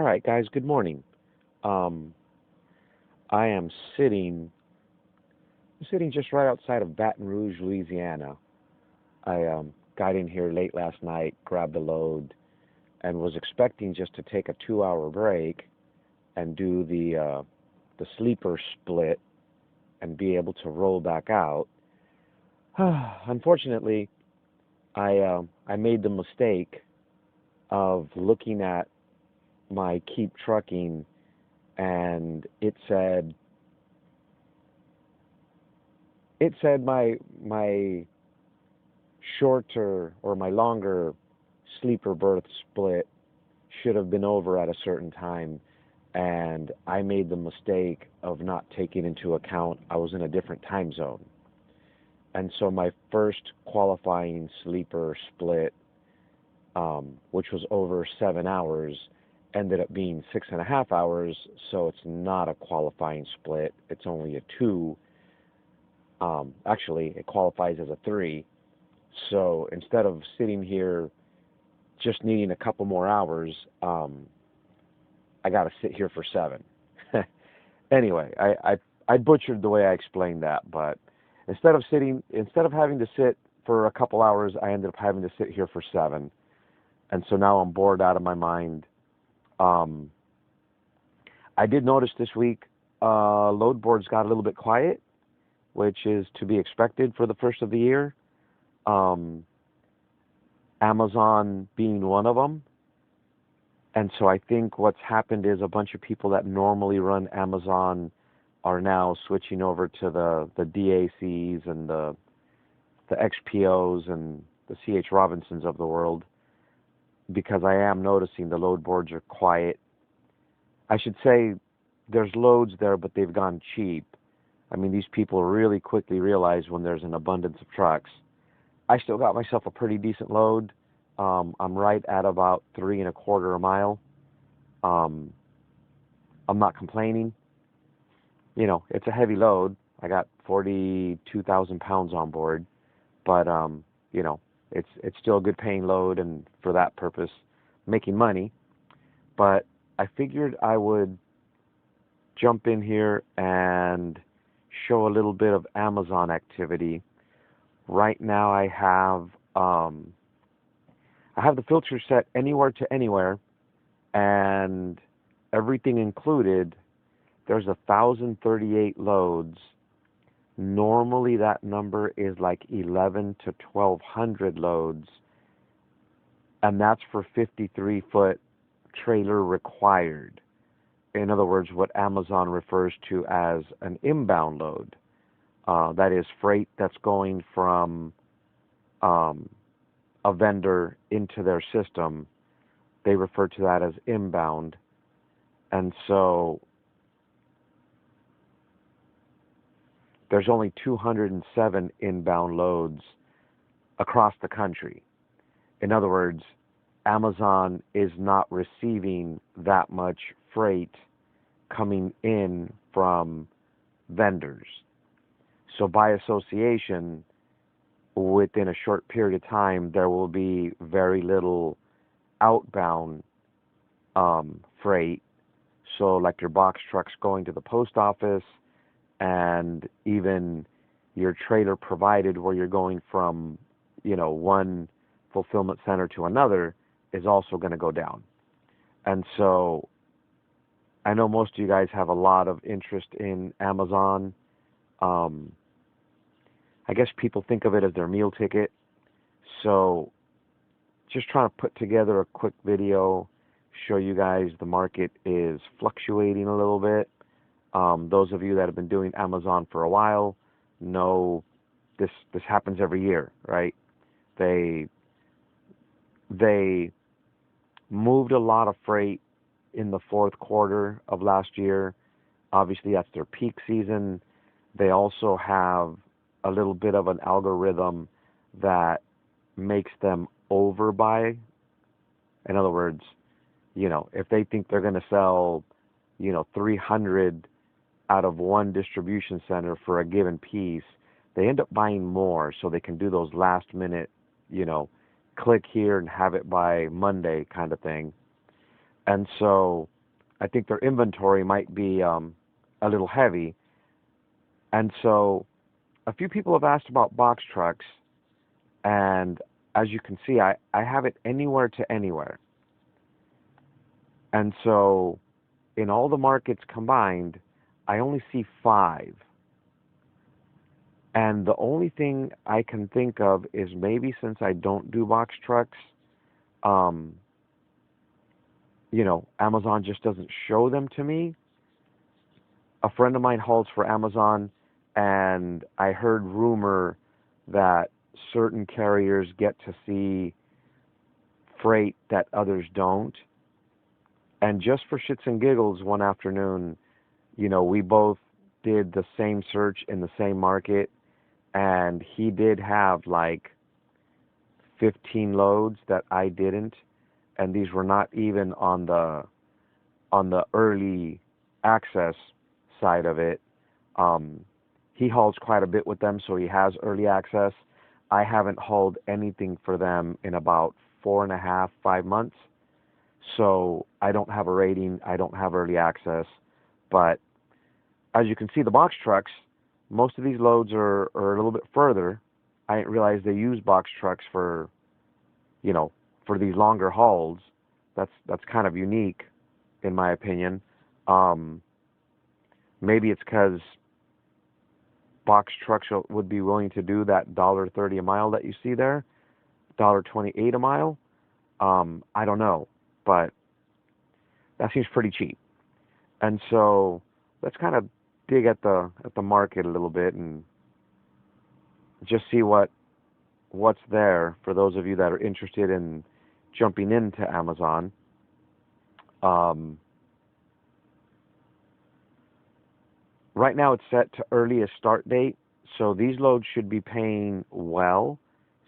All right, guys, good morning. Um, I am sitting just right outside of Baton Rouge, Louisiana. I got in here late last night, grabbed a load, and was expecting just to take a 2-hour break and do the sleeper split and be able to roll back out. Unfortunately, I made the mistake of looking at my Keep Trucking, and it said my shorter or my longer sleeper berth split should have been over at a certain time, and I made the mistake of not taking into account I was in a different time zone. And so my first qualifying sleeper split, which was over 7 hours, ended up being 6.5 hours, so it's not a qualifying split. It's only a two. Actually, it qualifies as a three. So instead of sitting here just needing a couple more hours, I got to sit here for 7. Anyway, I butchered the way I explained that, but instead of having to sit for a couple hours, I ended up having to sit here for 7, and so now I'm bored out of my mind. Um, I did notice this week load boards got a little bit quiet, which is to be expected for the first of the year. Um, Amazon being one of them. And so I think what's happened is a bunch of people that normally run Amazon are now switching over to the DACs and the XPOs and the CH Robinsons of the world, because I am noticing the load boards are quiet. I should say there's loads there, but they've gone cheap. I mean, these people really quickly realize when there's an abundance of trucks. I still got myself a pretty decent load. I'm right at about 3.25 a mile. Um, I'm not complaining. You know, it's a heavy load. I got 42,000 pounds on board, but you know, it's still a good paying load, and for that purpose, making money. But I figured I would jump in here and show a little bit of Amazon activity. Right now, I have the filter set anywhere to anywhere, and everything included. There's 1,038 loads. Normally, that number is like 11 to 1,200 loads, and that's for 53-foot trailer required. In other words, what Amazon refers to as an inbound load. That is freight that's going from a vendor into their system. They refer to that as inbound. And so there's only 207 inbound loads across the country. In other words, Amazon is not receiving that much freight coming in from vendors. So by association, within a short period of time, there will be very little outbound freight. So like your box trucks going to the post office, and even your trailer provided where you're going from, one fulfillment center to another, is also going to go down. And so I know most of you guys have a lot of interest in Amazon. I guess people think of it as their meal ticket. So just trying to put together a quick video, show you guys the market is fluctuating a little bit. Those of you that have been doing Amazon for a while know this happens every year, right? They moved a lot of freight in the fourth quarter of last year. Obviously, that's their peak season. They also have a little bit of an algorithm that makes them overbuy. In other words, if they think they're going to sell, 300 out of one distribution center for a given piece, they end up buying more so they can do those last minute, click here and have it by Monday kind of thing. And so I think their inventory might be a little heavy. And so a few people have asked about box trucks, and as you can see, I have it anywhere to anywhere. And so in all the markets combined, I only see 5. And the only thing I can think of is maybe since I don't do box trucks, um, Amazon just doesn't show them to me. A friend of mine hauls for Amazon, and I heard rumor that certain carriers get to see freight that others don't. And just for shits and giggles, one afternoon, we both did the same search in the same market, and he did have like 15 loads that I didn't, and these were not even on the early access side of it. He hauls quite a bit with them, so he has early access. I haven't hauled anything for them in about 4.5, 5 months. So I don't have a rating. I don't have early access. But as you can see, the box trucks, most of these loads are a little bit further. I didn't realize they use box trucks for these longer hauls. That's kind of unique, in my opinion. Um, Maybe it's because box trucks would be willing to do that $1.30 a mile that you see there, $1.28 a mile. I don't know, but that seems pretty cheap. And so let's kind of dig at the market a little bit and just see what's there for those of you that are interested in jumping into Amazon. Um, right now it's set to earliest start date, so these loads should be paying well,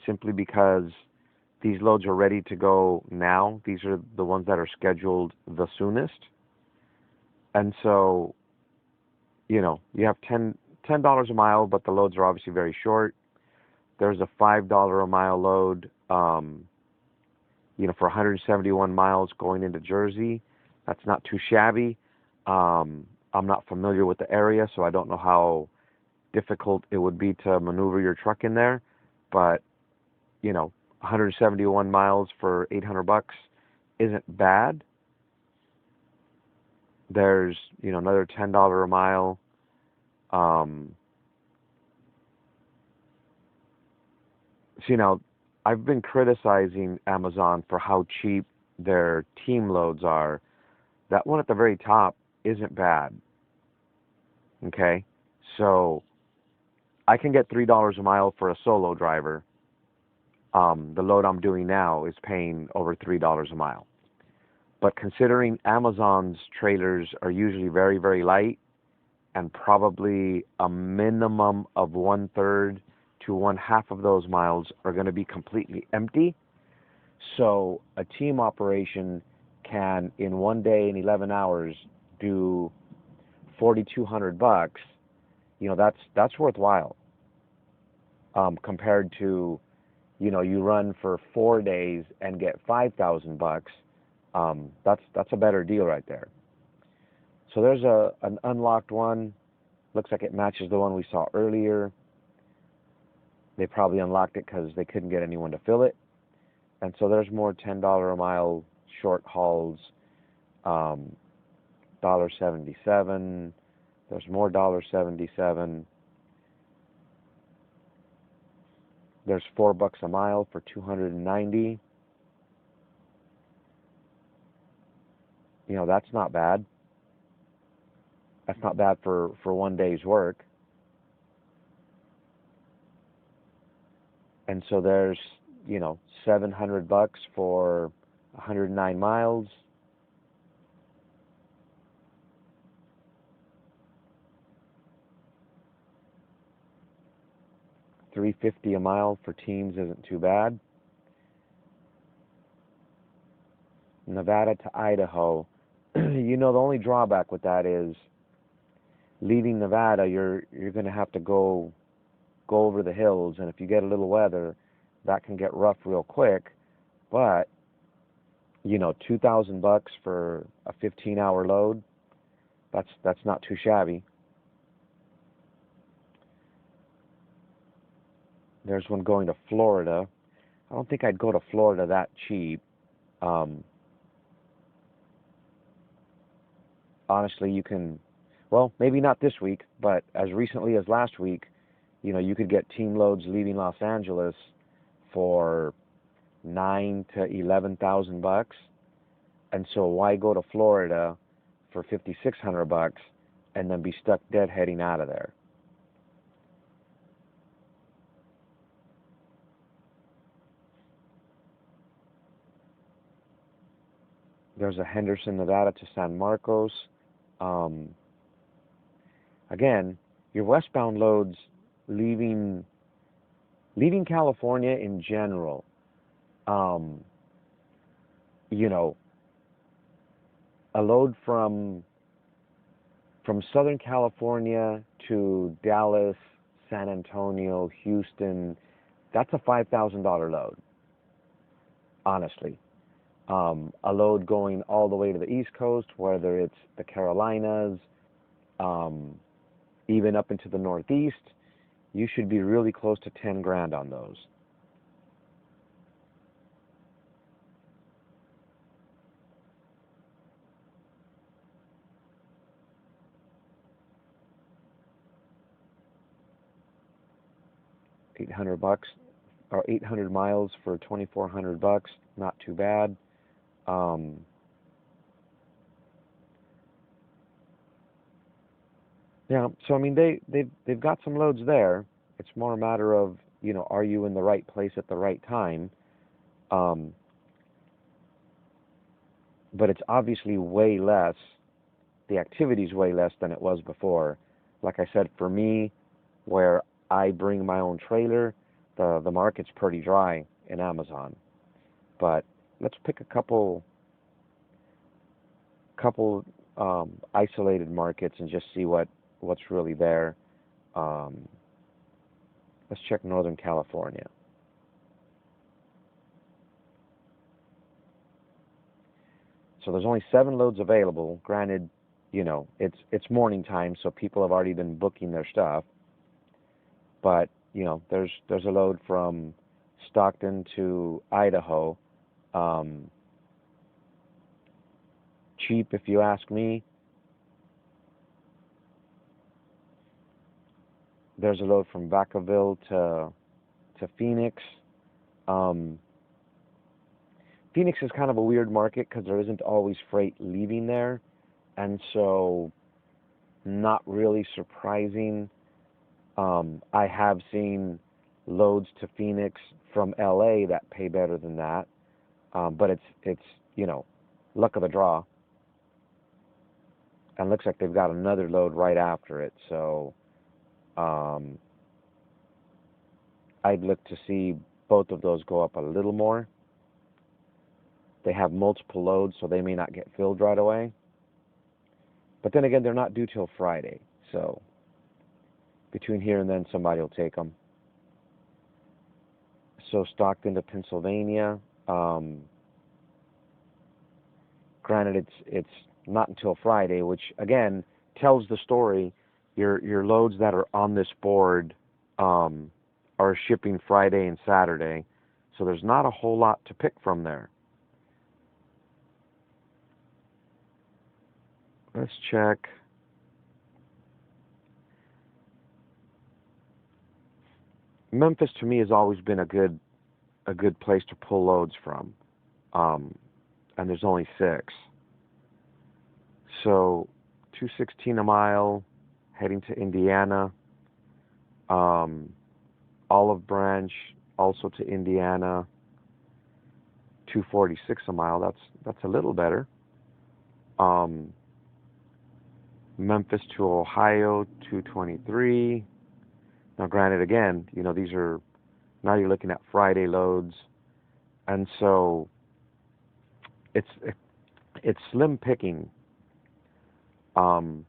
simply because these loads are ready to go now. These are the ones that are scheduled the soonest. And so, you have $10 a mile, but the loads are obviously very short. There's a $5 a mile load, for 171 miles going into Jersey. That's not too shabby. I'm not familiar with the area, so I don't know how difficult it would be to maneuver your truck in there. But, 171 miles for $800 isn't bad. There's, another $10 a mile. So, I've been criticizing Amazon for how cheap their team loads are. That one at the very top isn't bad. Okay? So, I can get $3 a mile for a solo driver. The load I'm doing now is paying over $3 a mile. But considering Amazon's trailers are usually very, very light, and probably a minimum of 1/3 to 1/2 of those miles are going to be completely empty. So a team operation can, in one day in 11 hours, do $4,200. That's worthwhile, compared to, you run for 4 days and get $5,000. That's a better deal right there. So there's an unlocked one. Looks like it matches the one we saw earlier. They probably unlocked it because they couldn't get anyone to fill it. And so there's more $10 a mile short hauls, $1.77. There's more $1.77. There's $4 a mile for 290. That's not bad. That's not bad for one day's work. And so there's, $700 for 109 miles. $350 a mile for teams isn't too bad. Nevada to Idaho. The only drawback with that is leaving Nevada, you're going to have to go over the hills, and if you get a little weather, that can get rough real quick. But $2,000 for a 15-hour load. That's not too shabby. There's one going to Florida. I don't think I'd go to Florida that cheap. Um, Honestly, you can, well, maybe not this week, but as recently as last week, you could get team loads leaving Los Angeles for 9 to 11,000 bucks. And so why go to Florida for 5,600 bucks and then be stuck dead heading out of there? There's a Henderson, Nevada to San Marcos. Um, Again, your westbound loads leaving California in general. Um, you know, a load from Southern California to Dallas, San Antonio, Houston, that's a $5,000 load, honestly. A load going all the way to the East Coast, whether it's the Carolinas, um, even up into the Northeast, you should be really close to 10 grand on those. $800 or 800 miles for 2,400 bucks, not too bad. Um, yeah, so I mean they've got some loads there. It's more a matter of are you in the right place at the right time? Um, but it's obviously way less. The activity's way less than it was before. Like I said, for me, where I bring my own trailer, the market's pretty dry in Amazon. But let's pick a couple isolated markets and just see what's really there. Um, let's check Northern California. So there's only 7 loads available. Granted, it's morning time, so people have already been booking their stuff. But there's a load from Stockton to Idaho. Um, Cheap, if you ask me. There's a load from Vacaville to Phoenix. Um, Phoenix is kind of a weird market because there isn't always freight leaving there, and so not really surprising. I have seen loads to Phoenix from LA that pay better than that, but it's luck of the draw, and looks like they've got another load right after it. So um, I'd look to see both of those go up a little more. They have multiple loads, so they may not get filled right away. But then again, they're not due till Friday, so between here and then, somebody will take them. So Stockton to Pennsylvania. Um, Granted, it's not until Friday, which again tells the story. Your loads that are on this board um, are shipping Friday and Saturday, so there's not a whole lot to pick from there. Let's check. Memphis to me has always been a good place to pull loads from, um, and there's only 6. So 216 a mile, heading to Indiana. Um, Olive Branch, also to Indiana. 246 a mile. That's a little better. Um, Memphis to Ohio, 223. Now, granted, again, these are now you're looking at Friday loads, and so it's it's slim picking. Um,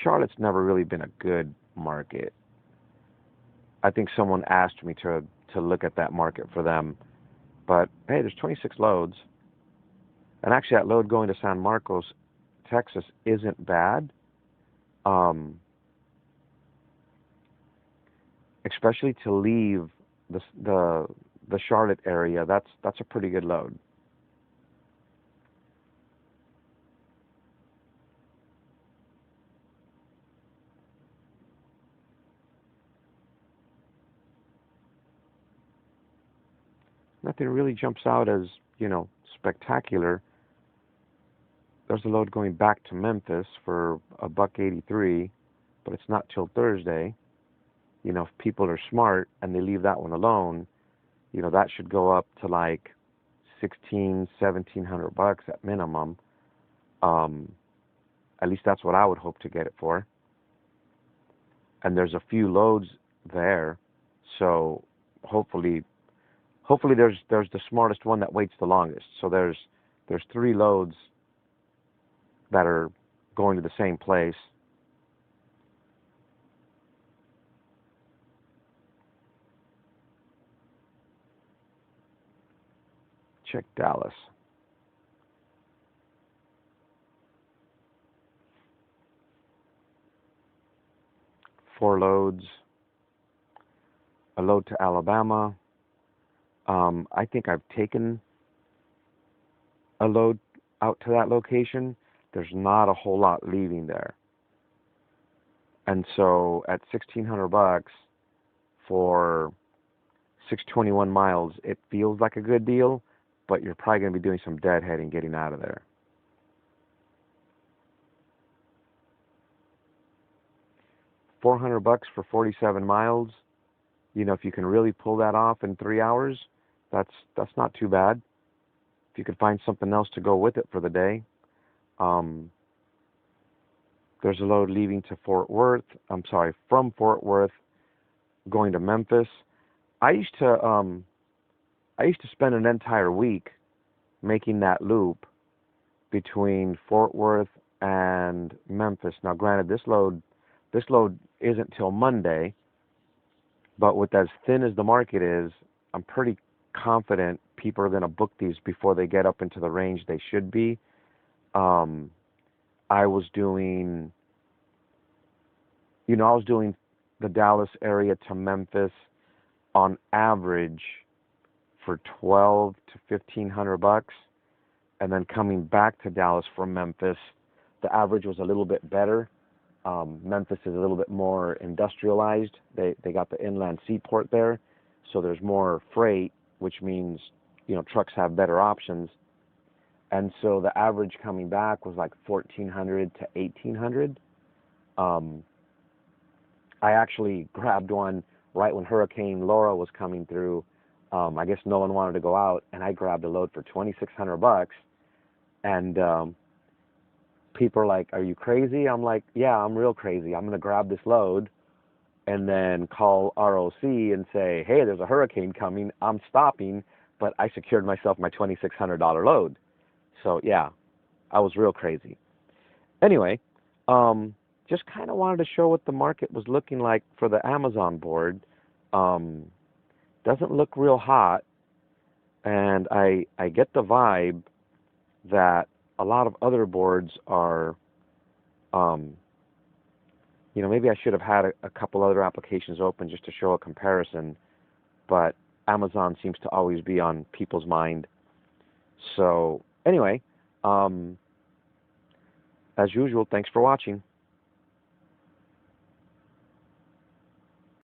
Charlotte's never really been a good market. I think someone asked me to look at that market for them. But hey, there's 26 loads. And actually that load going to San Marcos, Texas isn't bad. Especially to leave the Charlotte area, that's a pretty good load. Nothing really jumps out as, spectacular. There's a load going back to Memphis for $1.83, but it's not till Thursday. If people are smart and they leave that one alone, that should go up to like $1,700 at minimum. At least that's what I would hope to get it for. And there's a few loads there, so hopefully there's the smartest one that waits the longest. So there's 3 loads that are going to the same place. Check Dallas. Four loads. A load to Alabama. I think I've taken a load out to that location. There's not a whole lot leaving there. And so at $1,600 for 621 miles, it feels like a good deal, but you're probably going to be doing some deadheading getting out of there. $400 for 47 miles. If you can really pull that off in 3 hours, that's not too bad. If you could find something else to go with it for the day. There's a load leaving to from Fort Worth, going to Memphis. I used to spend an entire week making that loop between Fort Worth and Memphis. Now, granted, this load isn't till Monday, but with as thin as the market is, I'm pretty confident people are going to book these before they get up into the range they should be. I was doing the Dallas area to Memphis on average for $1,200 to $1,500, and then coming back to Dallas from Memphis, the average was a little bit better. Memphis is a little bit more industrialized. They got the inland seaport there, so there's more freight, which means trucks have better options. And so the average coming back was like $1,400 to $1,800. I actually grabbed one right when Hurricane Laura was coming through. I guess no one wanted to go out, and I grabbed a load for $2,600. And people are like, "Are you crazy?" I'm like, "Yeah, I'm real crazy. I'm going to grab this load and then call ROC and say, hey, there's a hurricane coming. I'm stopping," but I secured myself my $2,600 load. So yeah, I was real crazy. Anyway, just kind of wanted to show what the market was looking like for the Amazon board. Doesn't look real hot, and I get the vibe that a lot of other boards are, maybe I should have had a couple other applications open just to show a comparison, but Amazon seems to always be on people's mind. So anyway, as usual, thanks for watching.